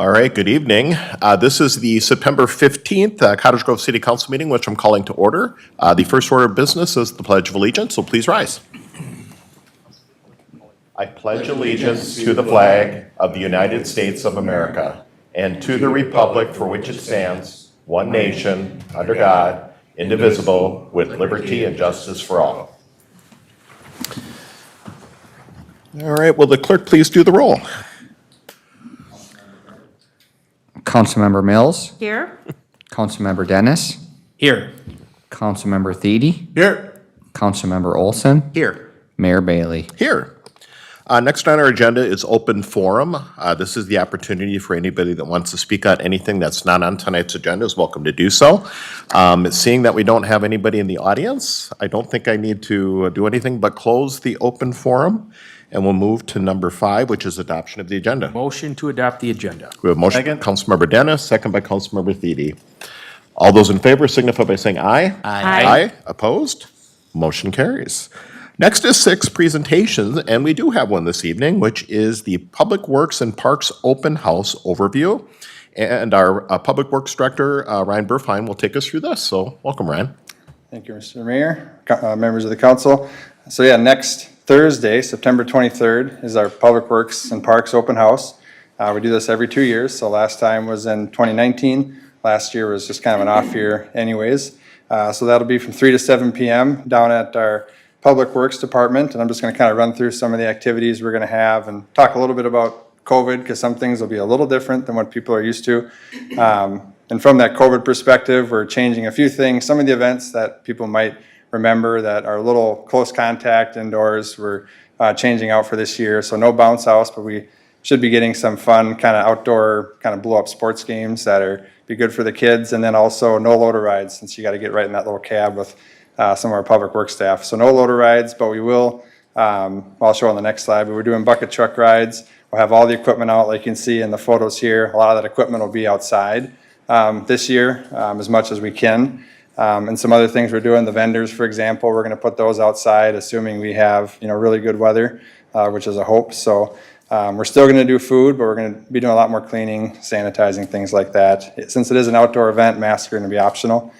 All right, good evening. This is the September 15th Cottage Grove City Council meeting, which I'm calling to order. The first order of business is the Pledge of Allegiance, so please rise. I pledge allegiance to the flag of the United States of America and to the republic for which it stands, one nation, under God, indivisible, with liberty and justice for all. All right, will the clerk please do the roll? Councilmember Mills. Here. Councilmember Dennis. Here. Councilmember Thiede. Here. Councilmember Olson. Here. Mayor Bailey. Here. Next on our agenda is open forum. This is the opportunity for anybody that wants to speak on anything that's not on tonight's agenda is welcome to do so. Seeing that we don't have anybody in the audience, I don't think I need to do anything but close the open forum, and we'll move to number 5, which is adoption of the agenda. Motion to adopt the agenda. We have a motion, Councilmember Dennis, second by Councilmember Thiede. All those in favor signify by saying aye. Aye. Opposed? Motion carries. Next is 6 presentations, and we do have one this evening, which is the Public Works and Parks Open House Overview. And our Public Works Director, Ryan Burfheim, will take us through this. So welcome, Ryan. Thank you, Mr. Mayor, members of the council. So yeah, next Thursday, September 23rd, is our Public Works and Parks Open House. We do this every 2 years, so last time was in 2019. Last year was just kind of an off year anyways. So that'll be from 3 to 7 p.m. down at our Public Works Department, and I'm just going to kind of run through some of the activities we're going to have and talk a little bit about COVID, because some things will be a little different than what people are used to. And from that COVID perspective, we're changing a few things. Some of the events that people might remember that are a little close contact indoors, we're changing out for this year. So no bounce house, but we should be getting some fun kind of outdoor kind of blow up sports games that are be good for the kids. And then also no loader rides, since you got to get right in that little cab with some of our public works staff. So no loader rides, but we will, I'll show on the next slide, but we're doing bucket truck rides. We'll have all the equipment out, like you can see in the photos here. A lot of that equipment will be outside this year, as much as we can. And some other things we're doing, the vendors, for example, we're going to put those outside, assuming we have, really good weather, which is a hope. So we're still going to do food, but we're going to be doing a lot more cleaning, sanitizing, things like that. Since it is an outdoor event, masks are going to be optional.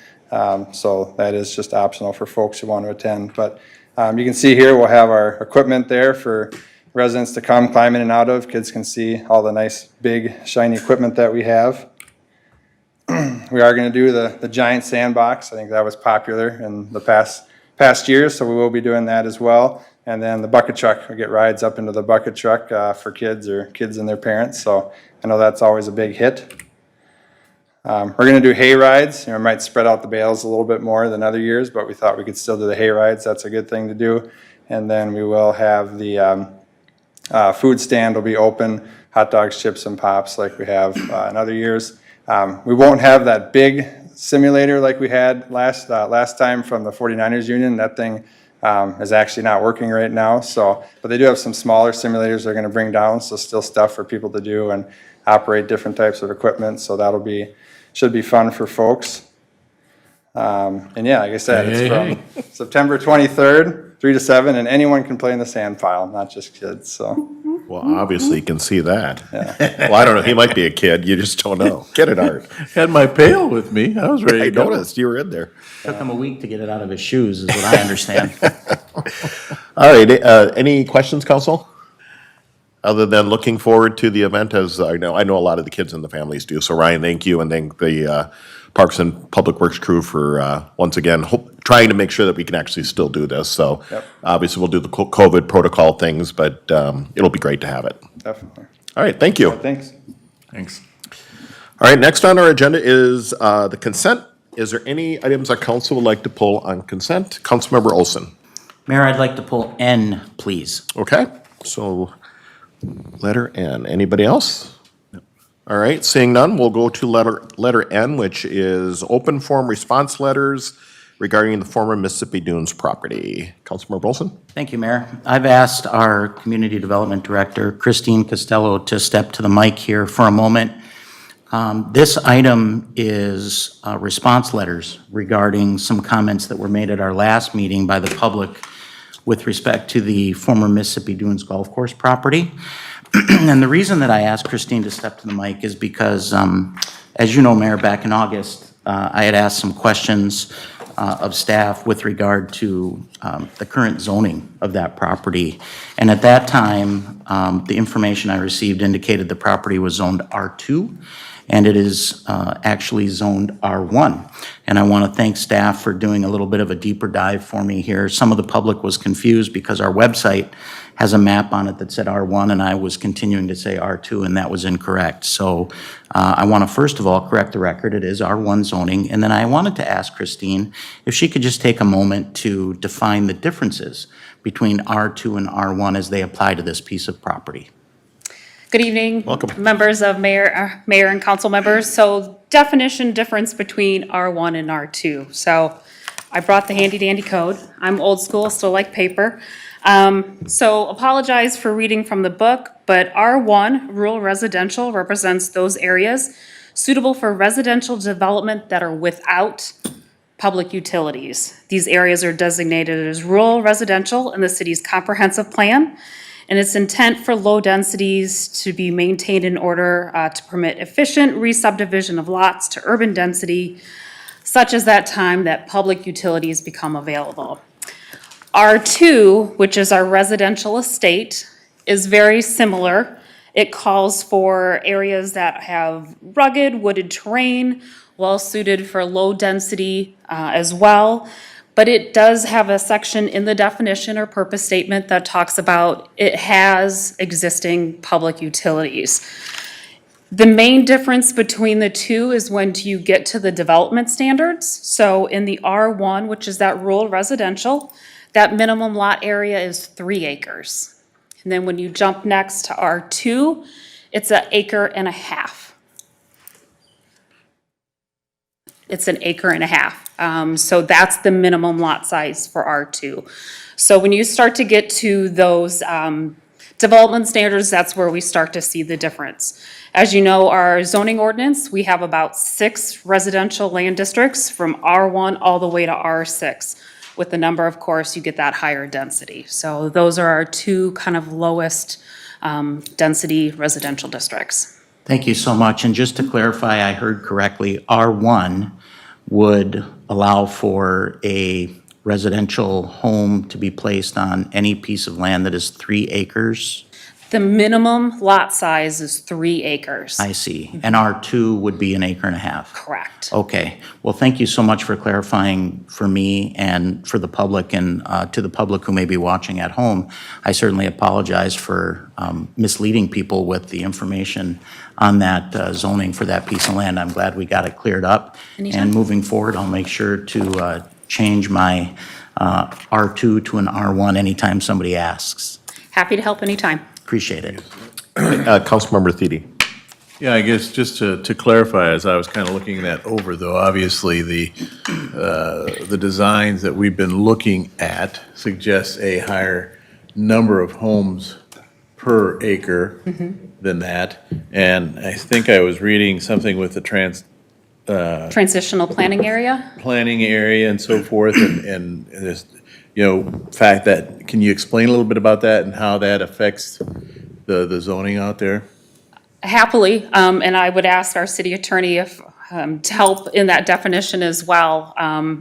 So that is just optional for folks who want to attend. But you can see here we'll have our equipment there for residents to come climb in and out of. Kids can see all the nice, big, shiny equipment that we have. We are going to do the giant sandbox. I think that was popular in the past years, so we will be doing that as well. And then the bucket truck, we get rides up into the bucket truck for kids or kids and their parents. So I know that's always a big hit. We're going to do hay rides. We might spread out the bales a little bit more than other years, but we thought we could still do the hay rides. That's a good thing to do. And then we will have the food stand will be open, hot dogs, chips, and pops like we have in other years. We won't have that big simulator like we had last time from the 49ers Union. That thing is actually not working right now. So, but they do have some smaller simulators they're going to bring down. So still stuff for people to do and operate different types of equipment. So should be fun for folks. And yeah, like I said, it's from September 23rd, 3 to 7, and anyone can play in the sand pile, not just kids. So. Well, obviously you can see that. Yeah. Well, I don't know. He might be a kid. You just don't know. Get it, Art. Had my pail with me. I was ready to go. I noticed you were in there. Took him a week to get it out of his shoes, is what I understand. All right. Any questions, Council? Other than looking forward to the event, as I know a lot of the kids and the families do. So Ryan, thank you, and thank the Parks and Public Works crew for once again trying to make sure that we can actually still do this. So obviously we'll do the COVID protocol things, but it'll be great to have it. Definitely. All right, thank you. Yeah, thanks. All right, next on our agenda is the consent. Is there any items that council would like to pull on consent? Councilmember Olson. Mayor, I'd like to pull N, please. Okay, so letter N. Anybody else? No. All right, seeing none, we'll go to letter N, which is open form response letters regarding the former Mississippi Dunes property. Councilmember Olson. Thank you, Mayor. I've asked our Community Development Director, Christine Costello, to step to the mic here for a moment. This item is response letters regarding some comments that were made at our last meeting by the public with respect to the former Mississippi Dunes Golf Course property. And the reason that I asked Christine to step to the mic is because, as you know, Mayor, back in August, I had asked some questions of staff with regard to the current zoning of that property. And at that time, the information I received indicated the property was zoned R2, and it is actually zoned R1. And I want to thank staff for doing a little bit of a deeper dive for me here. Some of the public was confused because our website has a map on it that said R1, and I was continuing to say R2, and that was incorrect. So I want to first of all correct the record. It is R1 zoning. And then I wanted to ask Christine if she could just take a moment to define the differences between R2 and R1 as they apply to this piece of property. Good evening. Welcome. Members of mayor and council members. So definition difference between R1 and R2. So I brought the handy dandy code. I'm old school, still like paper. So apologize for reading from the book, but R1, rural residential, represents those areas suitable for residential development that are without public utilities. These areas are designated as rural residential in the city's comprehensive plan, and its intent for low densities to be maintained in order to permit efficient re-subdivision of lots to urban density, such as that time that public utilities become available. R2, which is our residential estate, is very similar. It calls for areas that have rugged, wooded terrain, well suited for low density as well. But it does have a section in the definition or purpose statement that talks about it has existing public utilities. The main difference between the two is when you get to the development standards. So in the R1, which is that rural residential, that minimum lot area is 3 acres. And then when you jump next to R2, it's 1.5 acres. It's 1.5 acres. So that's the minimum lot size for R2. So when you start to get to those development standards, that's where we start to see the difference. As you know, our zoning ordinance, we have about 6 residential land districts from R1 all the way to R6. With the number, of course, you get that higher density. So those are our 2 kind of lowest density residential districts. Thank you so much. And just to clarify, I heard correctly, R1 would allow for a residential home to be placed on any piece of land that is 3 acres? The minimum lot size is 3 acres. I see. And R2 would be 1.5 acres? Correct. Okay. Well, thank you so much for clarifying for me and for the public, and to the public who may be watching at home. I certainly apologize for misleading people with the information on that zoning for that piece of land. I'm glad we got it cleared up. Anytime. And moving forward, I'll make sure to change my R2 to an R1 anytime somebody asks. Happy to help anytime. Appreciate it. Councilmember Thiede. Yeah, I guess just to clarify, as I was kind of looking that over, though, obviously the designs that we've been looking at suggest a higher number of homes per acre than that. And I think I was reading something with the Transitional planning area? planning area and so forth, and there's, fact that, can you explain a little bit about that and how that affects the zoning out there? Happily, and I would ask our city attorney if, to help in that definition as well,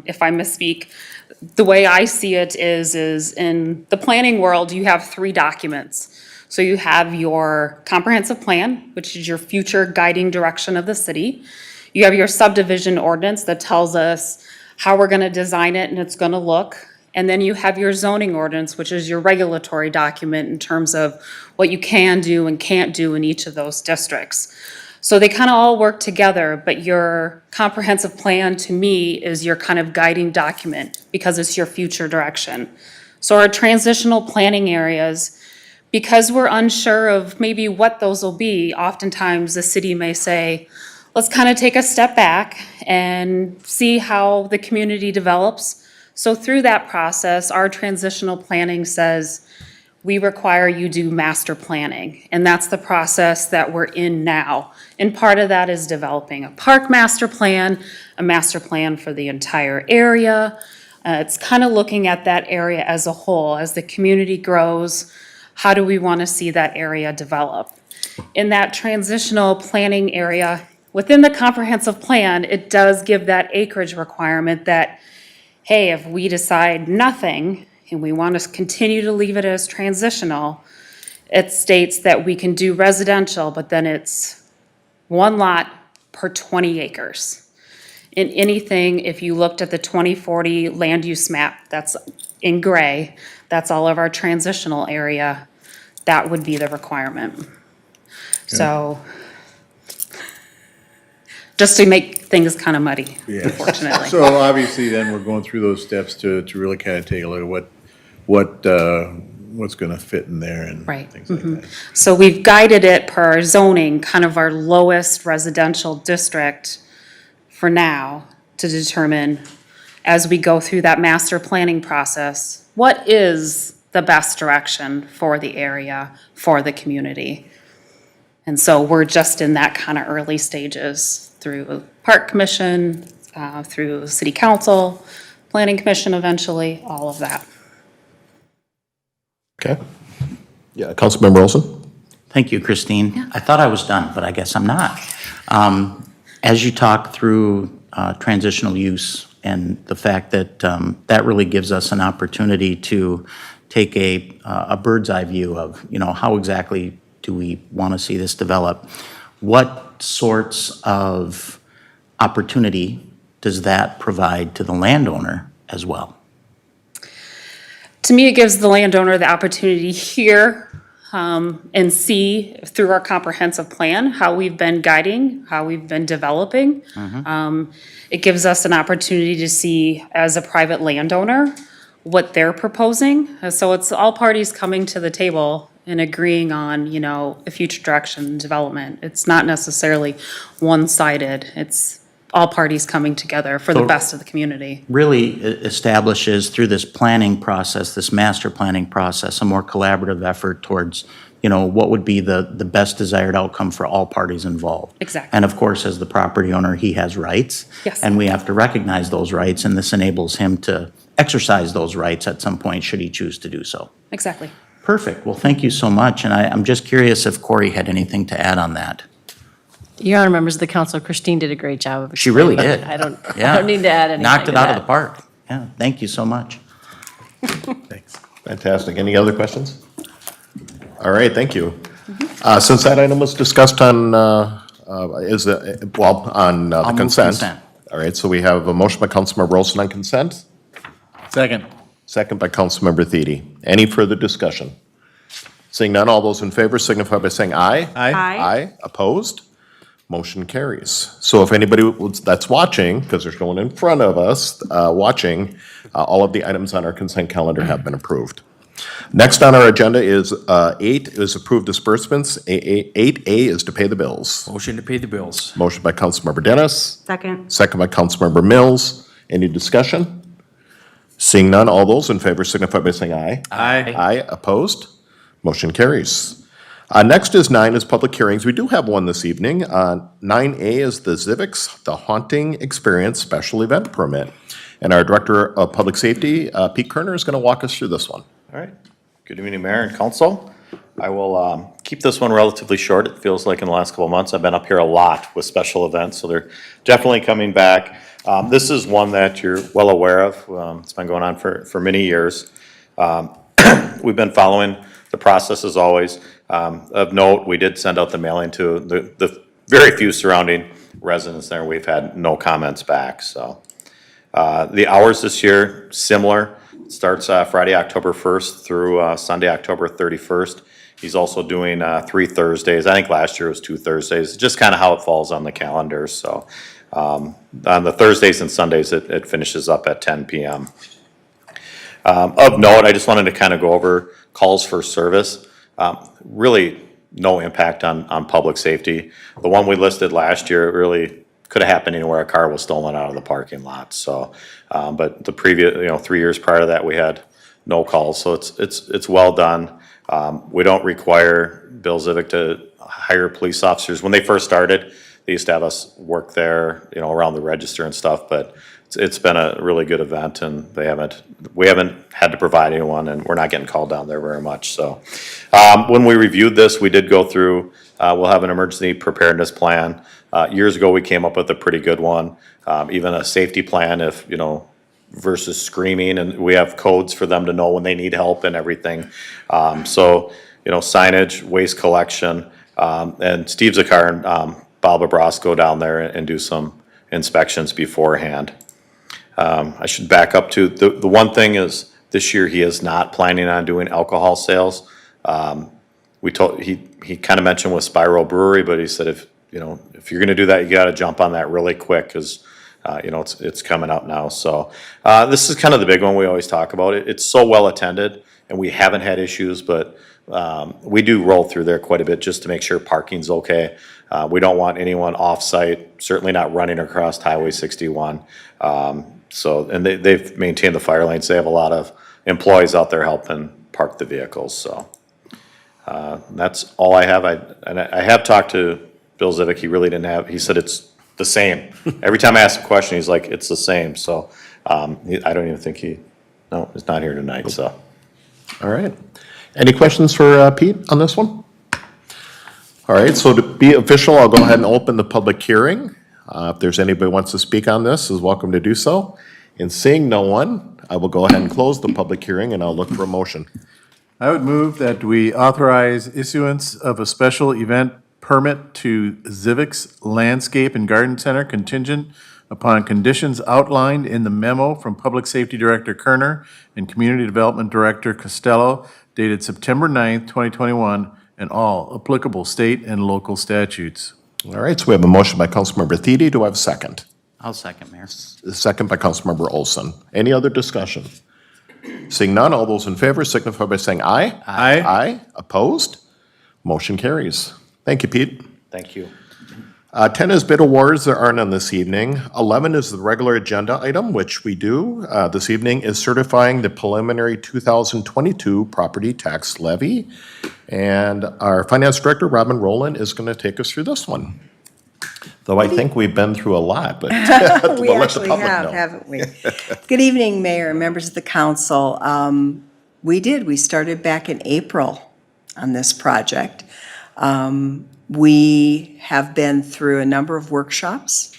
if I misspeak. The way I see it is in the planning world, you have 3 documents. So you have your comprehensive plan, which is your future guiding direction of the city. You have your subdivision ordinance that tells us how we're gonna design it and it's gonna look. And then you have your zoning ordinance, which is your regulatory document in terms of what you can do and can't do in each of those districts. So they kind of all work together, but your comprehensive plan to me is your kind of guiding document because it's your future direction. So our transitional planning areas, because we're unsure of maybe what those will be, oftentimes the city may say, let's kind of take a step back and see how the community develops. So through that process, our transitional planning says, we require you do master planning. And that's the process that we're in now. And part of that is developing a park master plan, a master plan for the entire area. It's kind of looking at that area as a whole. As the community grows, how do we want to see that area develop? In that transitional planning area, within the comprehensive plan, it does give that acreage requirement that, hey, if we decide nothing and we want to continue to leave it as transitional, it states that we can do residential, but then it's one lot per 20 acres. In anything, if you looked at the 2040 land use map, that's in gray, that's all of our transitional area, that would be the requirement. So, just to make things kind of muddy, unfortunately. So obviously then we're going through those steps to really kind of take a look at what's gonna fit in there and Right. things like that. So we've guided it per our zoning, kind of our lowest residential district for now, to determine, as we go through that master planning process, what is the best direction for the area, for the community? And so we're just in that kind of early stages through Park Commission, through City Council, Planning Commission eventually, all of that. Okay. Yeah, Councilmember Olson? Thank you, Christine. I thought I was done, but I guess I'm not. As you talk through transitional use and the fact that that really gives us an opportunity to take a bird's eye view of, how exactly do we want to see this develop? What sorts of opportunity does that provide to the landowner as well? To me, it gives the landowner the opportunity here and see through our comprehensive plan how we've been guiding, how we've been developing. It gives us an opportunity to see, as a private landowner, what they're proposing. So it's all parties coming to the table and agreeing on, a future direction and development. It's not necessarily one-sided. It's all parties coming together for the best of the community. Really establishes through this planning process, this master planning process, a more collaborative effort towards, what would be the best desired outcome for all parties involved. Exactly. And of course, as the property owner, he has rights. Yes. And we have to recognize those rights, and this enables him to exercise those rights at some point, should he choose to do so. Exactly. Perfect. Well, thank you so much, and I'm just curious if Corey had anything to add on that. Your Honor, members of the council, Christine did a great job of She really explaining it. did. I Yeah. don't need to add anything Knocked to it out of that. the park. Yeah, thank you so much. Thanks. Fantastic. Any other questions? All right, thank you. Since that item was discussed on, on the move consent. consent. All right, so we have a motion by Councilmember Olson on consent, Second. second by Councilmember Thiede. Any further discussion? Seeing none, all those in favor signify by saying aye. Aye. Aye, opposed? Motion carries. So if anybody that's watching, because there's no one in front of us watching, all of the items on our consent calendar have been approved. Next on our agenda is 8 is approved disbursements. 8A is to pay the bills. Motion to pay the bills. Motion by Councilmember Dennis, Second. second by Councilmember Mills. Any discussion? Seeing none, all those in favor signify by saying aye. Aye. Aye, opposed? Motion carries. Next is 9 is public hearings. We do have one this evening. 9A is the Civics, the Haunting Experience Special Event Permit. And our Director of Public Safety, Pete Kerner, is going to walk us through this one. All right. Good evening, Mayor and Council. I will keep this one relatively short. It feels like in the last couple of months, I've been up here a lot with special events, so they're definitely coming back. This is one that you're well aware of. It's been going on for many years. We've been following the process as always. Of note, we did send out the mailing to the very few surrounding residents there. We've had no comments back, so. The hours this year, similar. It starts Friday, October 1st through Sunday, October 31st. He's also doing 3 Thursdays. I think last year was 2 Thursdays, just kind of how it falls on the calendar. So on the Thursdays and Sundays, it finishes up at 10 p.m. Of note, I just wanted to kind of go over calls for service. Really no impact on public safety. The one we listed last year, it really could have happened anywhere a car was stolen out of the parking lot. So, but the previous, 3 years prior to that, we had no calls. So it's well done. We don't require Bill Zivic to hire police officers. When they first started, they used to have us work there, around the register and stuff. But it's been a really good event, and we haven't had to provide anyone, and we're not getting called down there very much, so. When we reviewed this, we did go through, we'll have an emergency preparedness plan. Years ago, we came up with a pretty good one, even a safety plan if, versus screaming, and we have codes for them to know when they need help and everything. So, signage, waste collection, and Steve Zakar and Bob Abras go down there and do some inspections beforehand. I should back up to, the one thing is, this year he is not planning on doing alcohol sales. He kind of mentioned with Spiral Brewery, but he said if you're gonna do that, you gotta jump on that really quick, cause it's coming up now, so. This is kind of the big one we always talk about. It's so well attended, and we haven't had issues, but, we do roll through there quite a bit just to make sure parking's okay. We don't want anyone off-site, certainly not running across Highway 61. And they've maintained the fire lanes. They have a lot of employees out there helping park the vehicles, so. That's all I have. I have talked to Bill Zivick. He said it's the same. Every time I ask a question, he's like, it's the same, so. I don't even think he's not here tonight, so. All right. Any questions for Pete on this one? All right, so to be official, I'll go ahead and open the public hearing. If there's anybody who wants to speak on this, is welcome to do so. And seeing no one, I will go ahead and close the public hearing, and I'll look for a motion. I would move that we authorize issuance of a special event permit to Zivick's Landscape and Garden Center contingent upon conditions outlined in the memo from Public Safety Director Kerner and Community Development Director Costello dated September 9th, 2021, and all applicable state and local statutes. All right, so we have a motion by Councilmember Thiede. Do I have a second? I'll second, Mayor. A second by Councilmember Olson. Any other discussion? Seeing none, all those in favor signify by saying aye. Aye. Aye. Opposed? Motion carries. Thank you, Pete. Thank you. 10 is bid awards. There aren't on this evening. 11 is the regular agenda item, which we do this evening, is certifying the preliminary 2022 property tax levy. And our finance director, Robin Rowland, is going to take us through this one. Though I think we've been through a lot, but We we'll let the actually public have, know. haven't we? Good evening, Mayor and members of the council. We started back in April on this project. We have been through a number of workshops.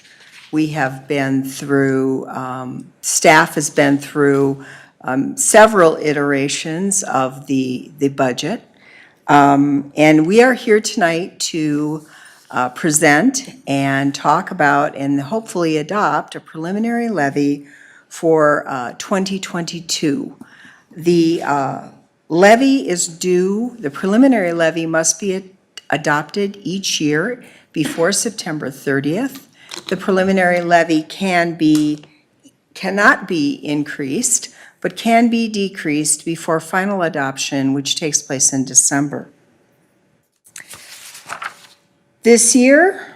We have been through, staff has been through several iterations of the budget. And we are here tonight to present and talk about and hopefully adopt a preliminary levy for 2022. The levy is due, the preliminary levy must be adopted each year before September 30th. The preliminary levy cannot be increased, but can be decreased before final adoption, which takes place in December. This year,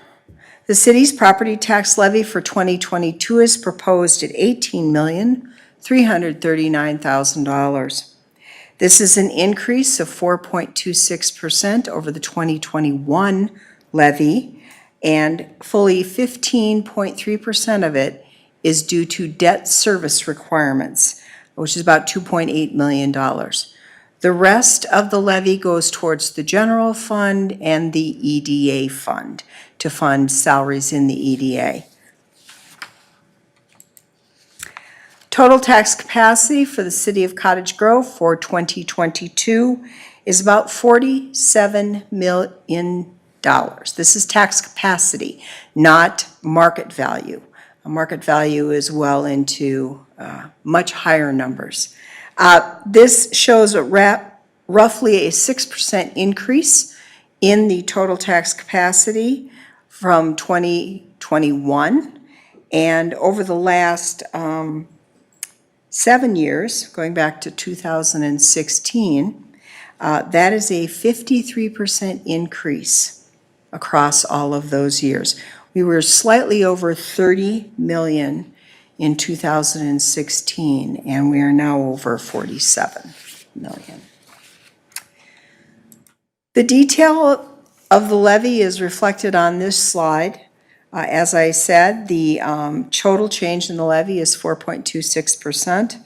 the city's property tax levy for 2022 is proposed at $18,339,000. This is an increase of 4.26% over the 2021 levy, and fully 15.3% of it is due to debt service requirements, which is about $2.8 million. The rest of the levy goes towards the general fund and the EDA fund to fund salaries in the EDA. Total tax capacity for the city of Cottage Grove for 2022 is about $47 million. This is tax capacity, not market value. Market value is well into much higher numbers. This shows roughly a 6% increase in the total tax capacity from 2021. And over the last 7 years, going back to 2016, that is a 53% increase across all of those years. We were slightly over 30 million in 2016, and we are now over 47 million. The detail of the levy is reflected on this slide. As I said, the total change in the levy is 4.26%.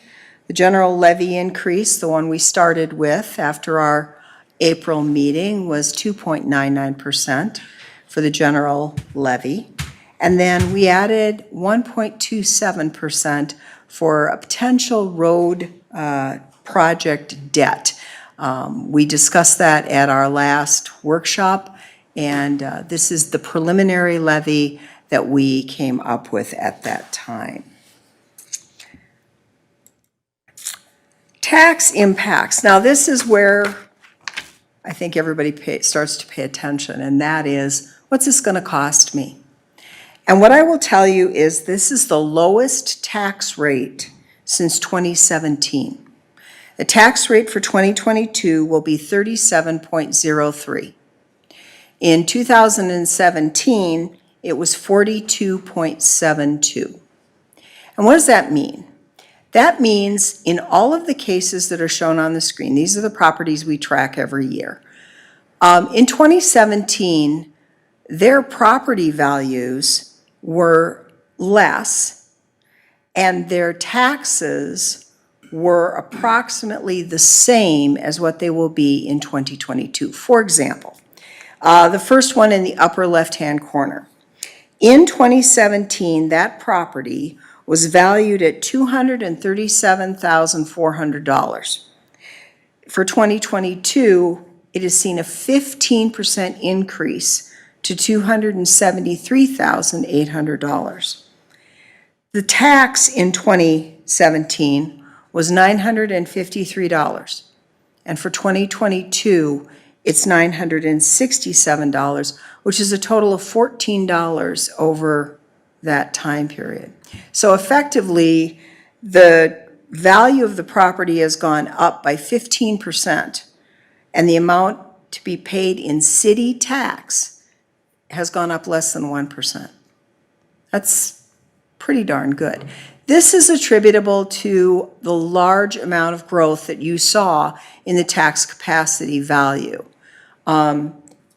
The general levy increase, the one we started with after our April meeting, was 2.99% for the general levy. And then we added 1.27% for a potential road project debt. We discussed that at our last workshop, and this is the preliminary levy that we came up with at that time. Tax impacts. Now, this is where I think everybody starts to pay attention, and that is, what's this going to cost me? And what I will tell you is this is the lowest tax rate since 2017. The tax rate for 2022 will be 37.03. In 2017, it was 42.72. And what does that mean? That means in all of the cases that are shown on the screen, these are the properties we track every year. In 2017, their property values were less, and their taxes were approximately the same as what they will be in 2022. For example, the first one in the upper left-hand corner. In 2017, that property was valued at $237,400. For 2022, it has seen a 15% increase to $273,800. The tax in 2017 was $953, and for 2022, it's $967, which is a total of $14 over that time period. So effectively, the value of the property has gone up by 15%, and the amount to be paid in city tax has gone up less than 1%. That's pretty darn good. This is attributable to the large amount of growth that you saw in the tax capacity value.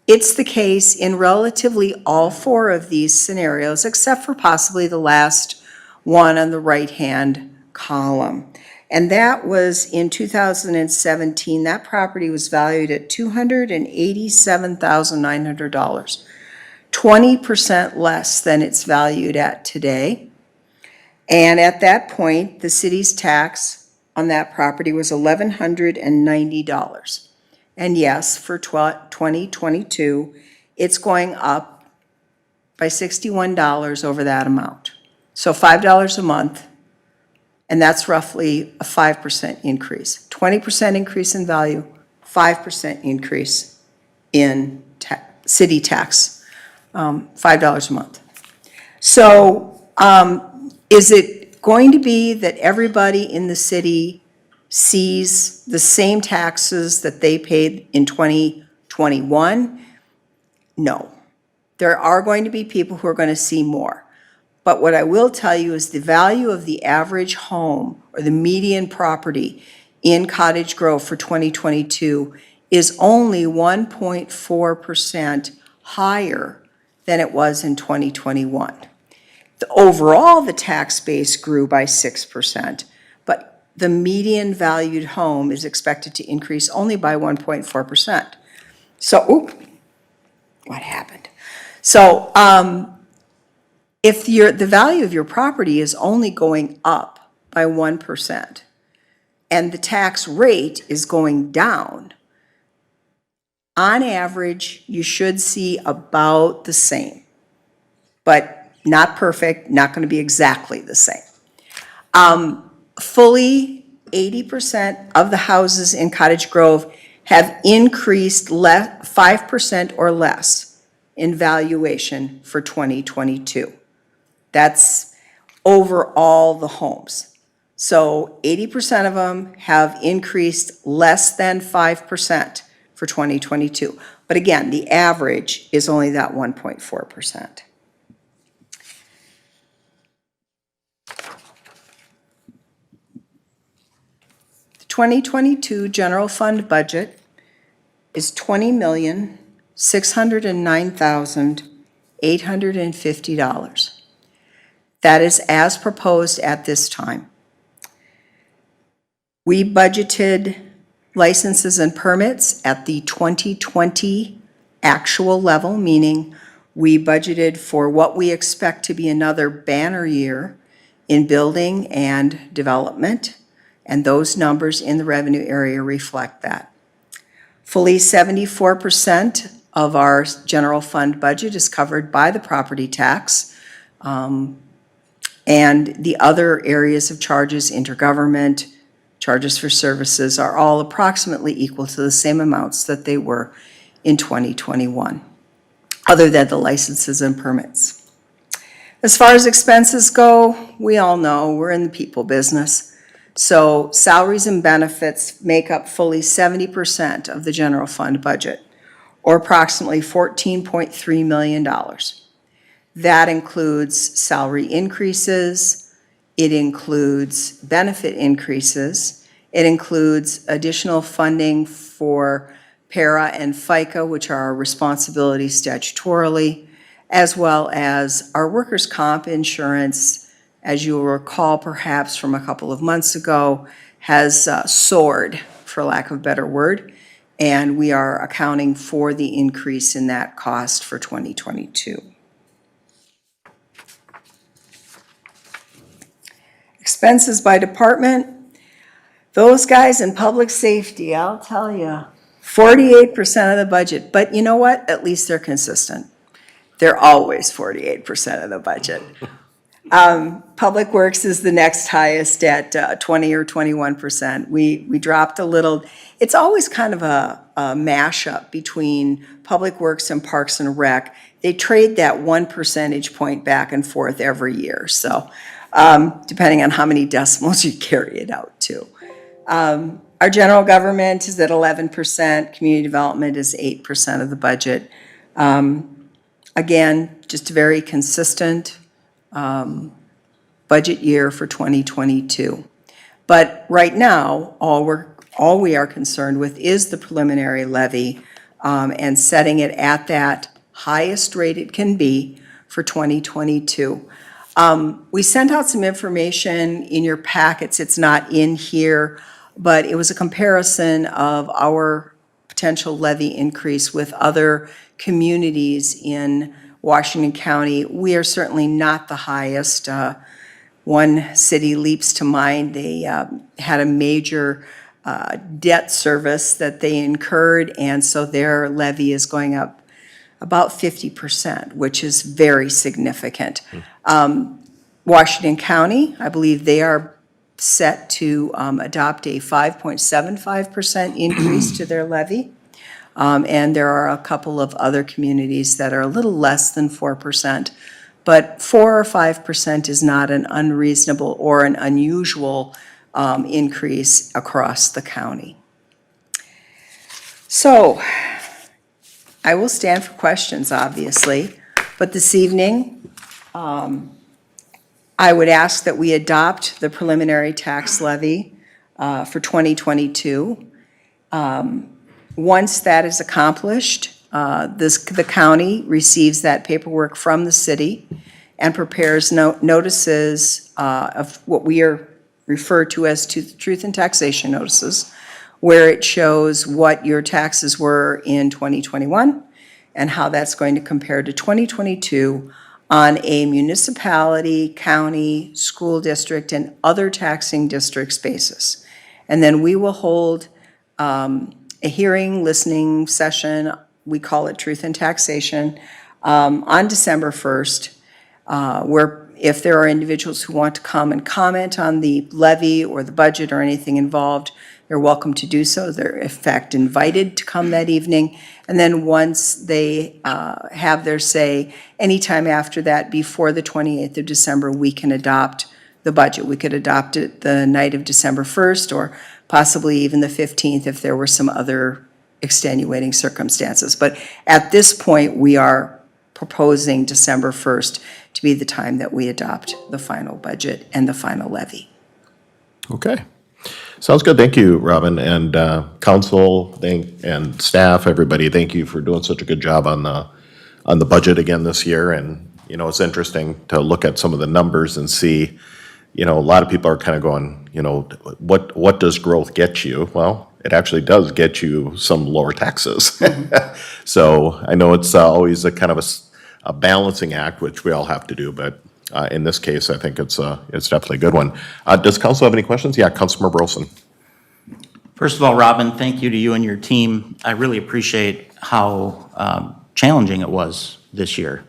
It's the case in relatively all four of these scenarios, except for possibly the last one on the right-hand column. And that was in 2017, that property was valued at $287,900, 20% less than it's valued at today. And at that point, the city's tax on that property was $1,190. And yes, for 2022, it's going up by $61 over that amount. So $5 a month, and that's roughly a 5% increase. 20% increase in value, 5% increase in city tax, $5 a month. So is it going to be that everybody in the city sees the same taxes that they paid in 2021? No. There are going to be people who are going to see more. But what I will tell you is the value of the average home or the median property in Cottage Grove for 2022 is only 1.4% higher than it was in 2021. Overall, the tax base grew by 6%, but the median valued home is expected to increase only by 1.4%. So, what happened? So, if the value of your property is only going up by 1% and the tax rate is going down, on average, you should see about the same, but not perfect, not going to be exactly the same. Fully 80% of the houses in Cottage Grove have increased 5% or less in valuation for 2022. That's over all the homes. So 80% of them have increased less than 5% for 2022. But again, the average is only that 1.4%. The 2022 general fund budget is $20,609,800. $850. That is as proposed at this time. We budgeted licenses and permits at the 2020 actual level, meaning we budgeted for what we expect to be another banner year in building and development, and those numbers in the revenue area reflect that. Fully 74% of our general fund budget is covered by the property tax, and the other areas of charges, intergovernment, charges for services, are all approximately equal to the same amounts that they were in 2021, other than the licenses and permits. As far as expenses go, we all know we're in the people business. So salaries and benefits make up fully 70% of the general fund budget, or approximately $14.3 million. That includes salary increases, it includes benefit increases, it includes additional funding for para and FICA, which are our responsibilities statutorily, as well as our workers' comp insurance, as you will recall perhaps from a couple of months ago, has soared, for lack of a better word, and we are accounting for the increase in that cost for 2022. Expenses by department, those guys in public safety, I'll tell you, 48% of the budget, but you know what? At least they're consistent. They're always 48% of the budget. Public Works is the next highest at 20 or 21%. We dropped a little. It's always kind of a mashup between Public Works and Parks and Rec. They trade that 1 percentage point back and forth every year. So depending on how many decimals you carry it out to. Our general government is at 11%. Community development is 8% of the budget. Again, just a very consistent budget year for 2022. But right now, all we are concerned with is the preliminary levy and setting it at that highest rate it can be for 2022. We sent out some information in your packets. It's not in here, but it was a comparison of our potential levy increase with other communities in Washington County. We are certainly not the highest. One city leaps to mind. They had a major debt service that they incurred, and so their levy is going up about 50%, which is very significant. Washington County, I believe they are set to adopt a 5.75% increase to their levy. And there are a couple of other communities that are a little less than 4%, but 4 or 5% is not an unreasonable or an unusual increase across the county. So I will stand for questions, obviously, but this evening, I would ask that we adopt the preliminary tax levy for 2022. Once that is accomplished, the county receives that paperwork from the city and prepares notices of what we are referred to as truth and taxation notices, where it shows what your taxes were in 2021 and how that's going to compare to 2022 on a municipality, county, school district, and other taxing districts basis. And then we will hold a hearing, listening session, we call it Truth and Taxation, on December 1st, where if there are individuals who want to come and comment on the levy or the budget or anything involved, they're welcome to do so. They're in fact invited to come that evening. And then once they have their say, anytime after that, before the 28th of December, we can adopt the budget. We could adopt it the night of December 1st or possibly even the 15th if there were some other extenuating circumstances. But at this point, we are proposing December 1st to be the time that we adopt the final budget and the final levy. Okay. Sounds good. Thank you, Robin, and council, and staff, everybody. Thank you for doing such a good job on on the budget again this year, and, you know, it's interesting to look at some of the numbers and see, you know, a lot of people are kind of going, you know, what does growth get you? Well, it actually does get you some lower taxes. So I know it's always a kind of a balancing act, which we all have to do, but in this case, I think it's definitely a good one. Does council have any questions? Yeah, Councilmember Olson. First of all, Robin, thank you to you and your team. I really appreciate how challenging it was this year.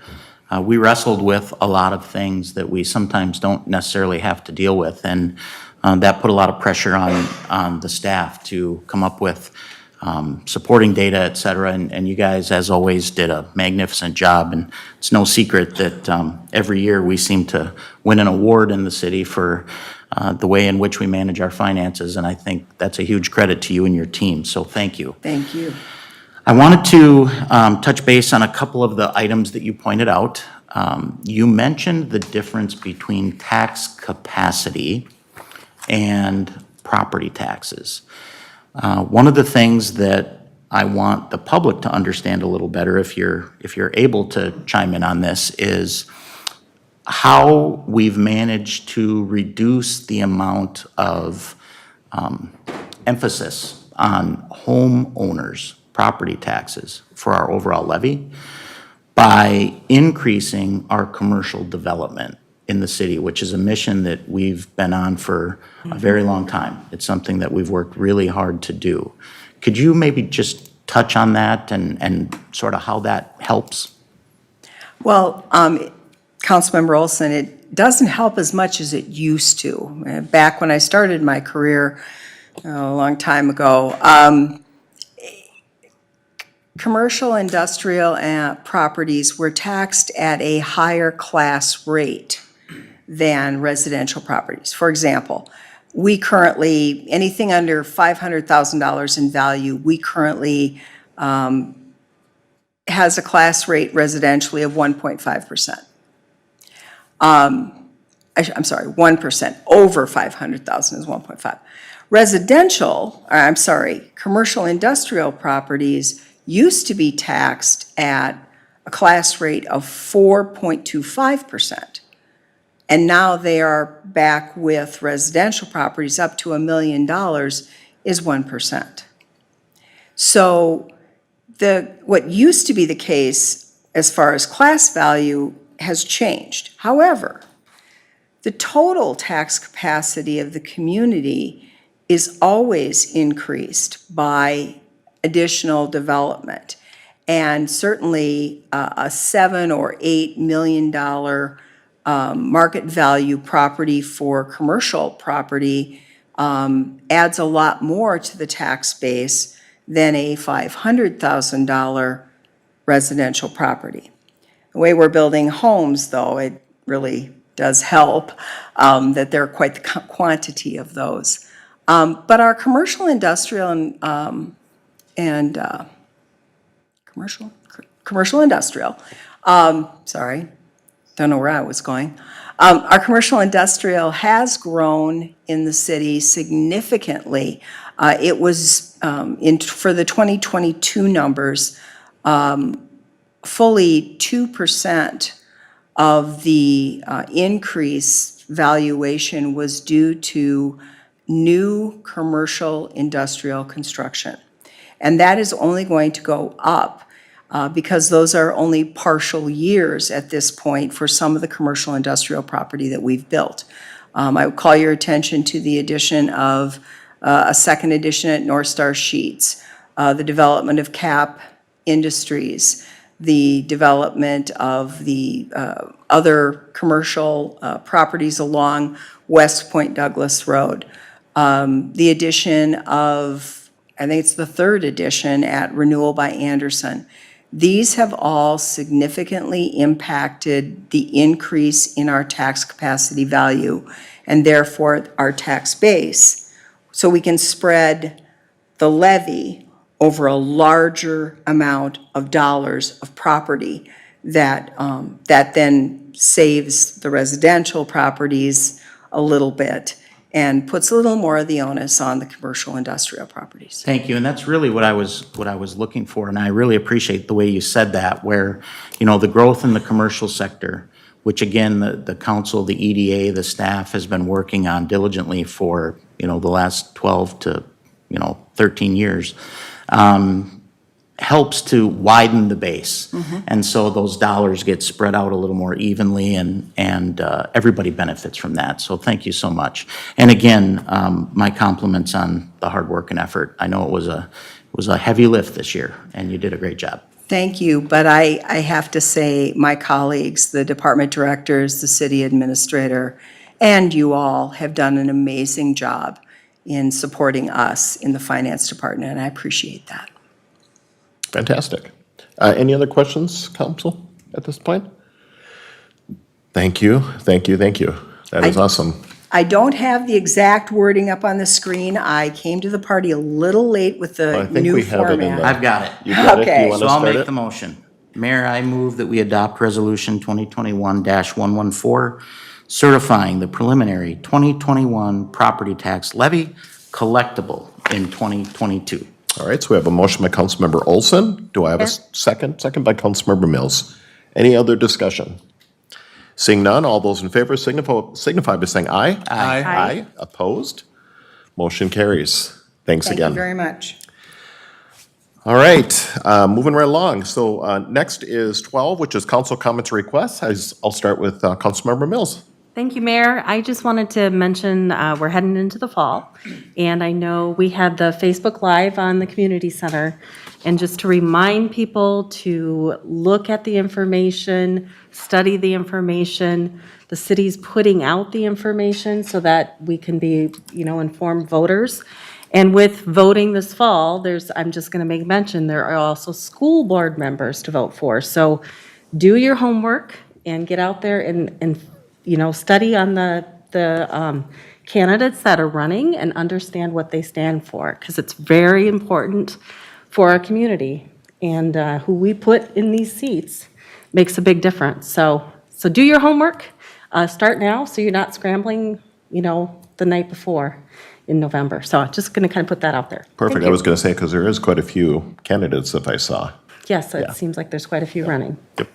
We wrestled with a lot of things that we sometimes don't necessarily have to deal with, and that put a lot of pressure on the staff to come up with supporting data, et cetera, and you guys, as always, did a magnificent job, and it's no secret that every year we seem to win an award in the city for the way in which we manage our finances, and I think that's a huge credit to you and your team, so thank you. Thank you. I wanted to touch base on a couple of the items that you pointed out. You mentioned the difference between tax capacity and property taxes. One of the things that I want the public to understand a little better, if you're able to chime in on this, is how we've managed to reduce the amount of emphasis on homeowners' property taxes for our overall levy by increasing our commercial development in the city, which is a mission that we've been on for a very long time. It's something that we've worked really hard to do. Could you maybe just touch on that and sort of how that helps? Well, Councilmember Olson, it doesn't help as much as it used to. Back when I started my career a long time ago, commercial, industrial properties were taxed at a higher class rate than residential properties. For example, we currently, anything under $500,000 in value, we currently has a class rate residentially of 1.5%. I'm sorry, 1%. Over 500,000 is 1.5. Commercial industrial properties used to be taxed at a class rate of 4.25%. And now they are back with residential properties up to $1 million is 1%. So what used to be the case as far as class value has changed. However, the total tax capacity of the community is always increased by additional development. And certainly a $7 or $8 million market value property for commercial property adds a lot more to the tax base than a $500,000 residential property. The way we're building homes, though, it really does help that there are quite the quantity of those. But our commercial, industrial, and commercial industrial, sorry, don't know where I was going. Our commercial industrial has grown in the city significantly. It was, for the 2022 numbers, fully 2% of the increase valuation was due to new commercial industrial construction. And that is only going to go up because those are only partial years at this point for some of the commercial industrial property that we've built. I would call your attention to the addition of a second addition at North Star Sheets, the development of CAP Industries, the development of the other commercial properties along West Point Douglas Road, the addition of, I think it's the third addition at Renewal by Anderson. These have all significantly impacted the increase in our tax capacity value and therefore our tax base. So we can spread the levy over a larger amount of dollars of property that then saves the residential properties a little bit and puts a little more of the onus on the commercial industrial properties. Thank you, and that's really what I was looking for, and I really appreciate the way you said that, where, the growth in the commercial sector, which again, the council, the EDA, the staff has been working on diligently for, the last 12 to, 13 years, helps to widen the base. And so those dollars get spread out a little more evenly, and everybody benefits from that. So thank you so much. And again, my compliments on the hard work and effort. I know it was a heavy lift this year, and you did a great job. Thank you, but I have to say, my colleagues, the department directors, the city administrator, and you all have done an amazing job in supporting us in the finance department, and I appreciate that. Fantastic. Any other questions, council, at this point? Thank you, thank you, thank you. That is awesome. I don't have the exact wording up on the screen. I came to the party a little late with I the think new we have it in format. the- I've got it. You got it? Okay. You want So to I'll start make it? the motion. Mayor, I move that we adopt Resolution 2021-114, certifying the preliminary 2021 property tax levy collectible in 2022. All right, so we have a motion by Councilmember Olson. Do I have a second? Second by Councilmember Mills. Any other discussion? Seeing none, all those in favor signify by saying aye. Aye. Aye. Opposed? Motion carries. Thanks Thank you again. very much. All right, moving right along. So next is 12, which is council comments and requests. I'll start with Councilmember Mills. Thank you, Mayor. I just wanted to mention, we're heading into the fall, and I know we had the Facebook Live on the community center, and just to remind people to look at the information, study the information. The city's putting out the information so that we can be, informed voters. And with voting this fall, I'm just going to make mention, there are also school board members to vote for. So do your homework and get out there and study on the candidates that are running and understand what they stand for, because it's very important for our community. And who we put in these seats makes a big difference. So do your homework, start now, so you're not scrambling, the night before in November. So just going to kind of put that out there. Perfect. Thank I you. was going to say, because there is quite a few candidates that I saw. Yes, Yeah. it seems like there's quite a few running. Yep.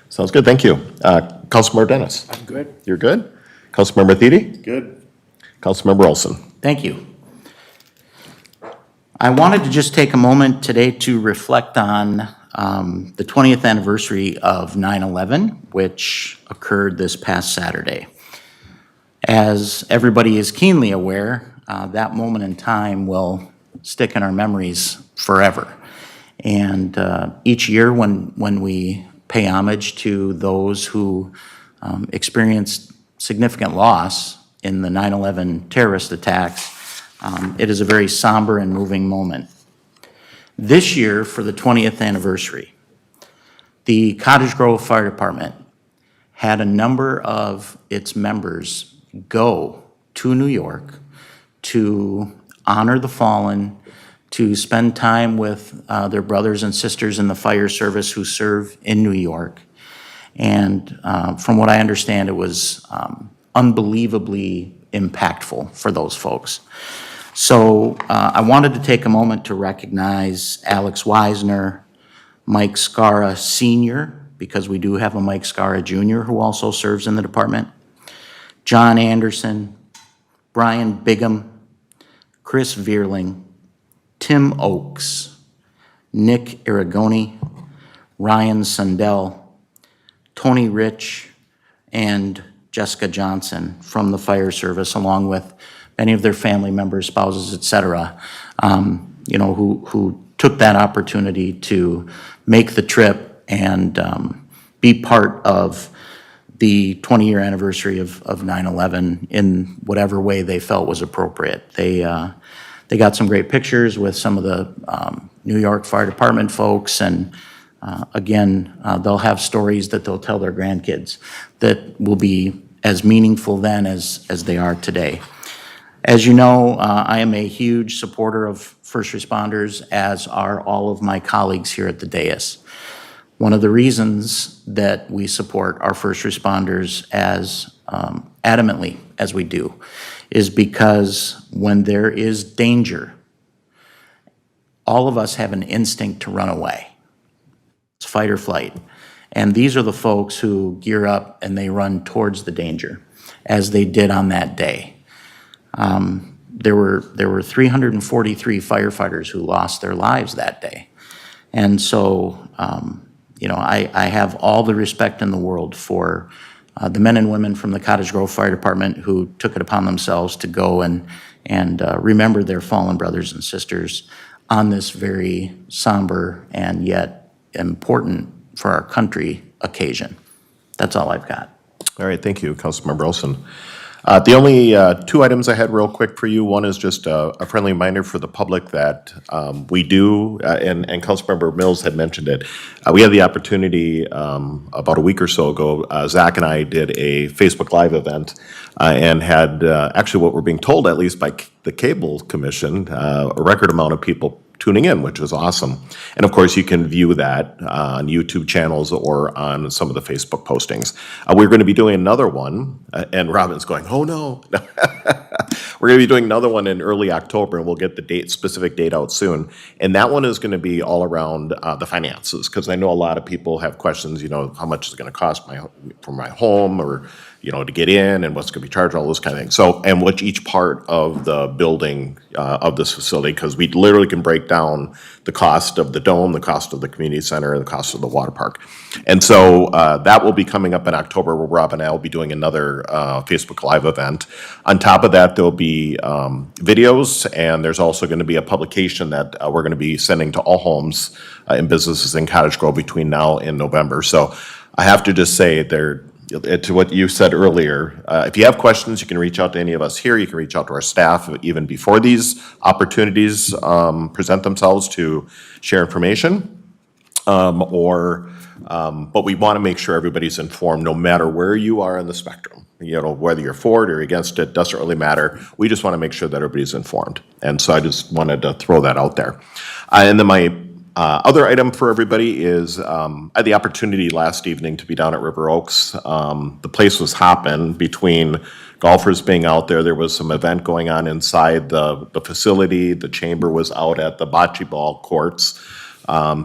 Sounds good. Thank you. Councilmember Dennis. I'm good. You're good? Councilmember Thiede? Good. Councilmember Olson. Thank you. I wanted to just take a moment today to reflect on the 20th anniversary of 9/11, which occurred this past Saturday. As everybody is keenly aware, that moment in time will stick in our memories forever. And each year when we pay homage to those who experienced significant loss in the 9/11 terrorist attacks, it is a very somber and moving moment. This year, for the 20th anniversary, the Cottage Grove Fire Department had a number of its members go to New York to honor the fallen, to spend time with their brothers and sisters in the fire service who serve in New York. And from what I understand, it was unbelievably impactful for those folks. So I wanted to take a moment to recognize Alex Wisner, Mike Scara Sr., because we do have a Mike Scara Jr. who also serves in the department, John Anderson, Brian Bigham, Chris Veerling, Tim Oakes, Nick Aragoni, Ryan Sundell, Tony Rich, and Jessica Johnson from the fire service, along with many of their family members, spouses, et cetera, who took that opportunity to make the trip and be part of the 20-year anniversary of 9/11 in whatever way they felt was appropriate. They got some great pictures with some of the New York Fire Department folks, and again, they'll have stories that they'll tell their grandkids that will be as meaningful then as they are today. As you know, I am a huge supporter of first responders, as are all of my colleagues here at the dais. One of the reasons that we support our first responders as adamantly as we do is because when there is danger, all of us have an instinct to run away. It's fight or flight. And these are the folks who gear up and they run towards the danger, as they did on that day. There were 343 firefighters who lost their lives that day. And so, I have all the respect in the world for the men and women from the Cottage Grove Fire Department who took it upon themselves to go and remember their fallen brothers and sisters on this very somber and yet important for our country occasion. That's all I've got. All right, thank you, Councilmember Olson. The only two items I had real quick for you, one is just a friendly reminder for the public that we do, and Councilmember Mills had mentioned it, we had the opportunity about a week or so ago, Zach and I did a Facebook Live event and had actually what we're being told, at least by the Cable Commission, a record amount of people tuning in, which was awesome. And of course, you can view that on YouTube channels or on some of the Facebook postings. We're going to be doing another one, and Robin's going, oh no. We're going to be doing another one in early October, and we'll get the specific date out soon. And that one is going to be all around the finances, because I know a lot of people have questions, how much is it going to cost for my home, or to get in, and what's going to be charged, all those kind of things. So, and what each part of the building of this facility, because we literally can break down the cost of the dome, the cost of the community center, and the cost of the water park. And so that will be coming up in October, where Rob and I will be doing another Facebook Live event. On top of that, there'll be videos, and there's also going to be a publication that we're going to be sending to all homes and businesses in Cottage Grove between now and November. So I have to just say, to what you said earlier, if you have questions, you can reach out to any of us here. You can reach out to our staff even before these opportunities present themselves to share information. But we want to make sure everybody's informed, no matter where you are in the spectrum. Whether you're for it or against it, doesn't really matter. We just want to make sure that everybody's informed. And so I just wanted to throw that out there. And then my other item for everybody is I had the opportunity last evening to be down at River Oaks. The place was hopping between golfers being out there. There was some event going on inside the facility. The chamber was out at the bocce ball courts,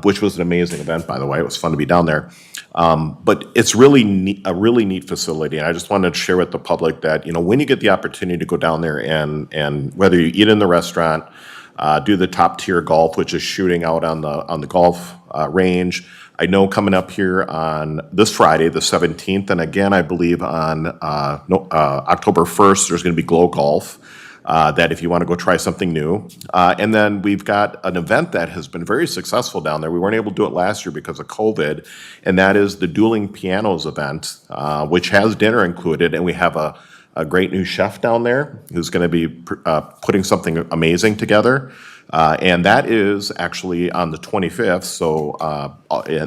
which was an amazing event, by the way. It was fun to be down there. But it's really a really neat facility, and I just wanted to share with the public that, when you get the opportunity to go down there and whether you eat in the restaurant, do the top tier golf, which is shooting out on the golf range. I know coming up here on this Friday, the 17th, and again, I believe on October 1st, there's going to be Glow Golf, that if you want to go try something new. And then we've got an event that has been very successful down there. We weren't able to do it last year because of COVID, and that is the Dueling Pianos event, which has dinner included, and we have a great new chef down there who's going to be putting something amazing together. And that is actually on the 25th, so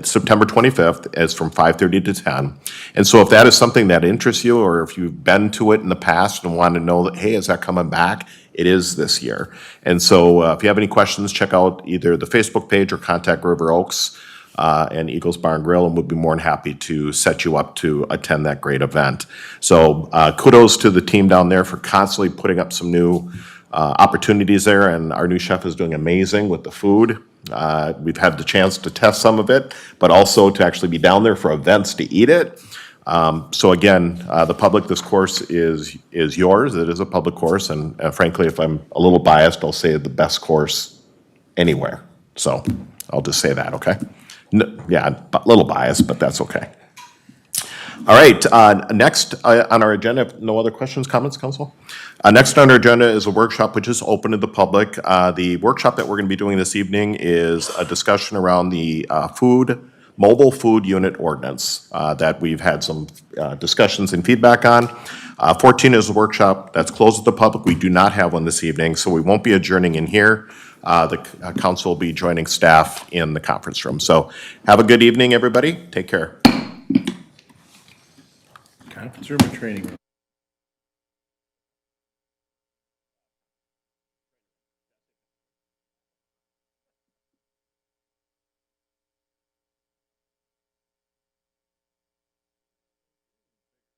September 25th, it's from 5:30 to 10. And so if that is something that interests you, or if you've been to it in the past and want to know that, hey, is that coming back? It is this year. And so if you have any questions, check out either the Facebook page or contact River Oaks and Eagles Bar and Grill, and we'll be more than happy to set you up to attend that great event. So kudos to the team down there for constantly putting up some new opportunities there, and our new chef is doing amazing with the food. We've had the chance to test some of it, but also to actually be down there for events to eat it. So again, the public, this course is yours. It is a public course, and frankly, if I'm a little biased, I'll say the best course anywhere. So I'll just say that, okay? Yeah, a little biased, but that's okay. All right, next on our agenda, no other questions, comments, council? Next on our agenda is a workshop which is open to the public. The workshop that we're going to be doing this evening is a discussion around the mobile food unit ordinance that we've had some discussions and feedback on. 14 is a workshop that's closed to the public. We do not have one this evening, so we won't be adjourning in here. The council will be joining staff in the conference room. So have a good evening, everybody. Take care. Conference room or training room?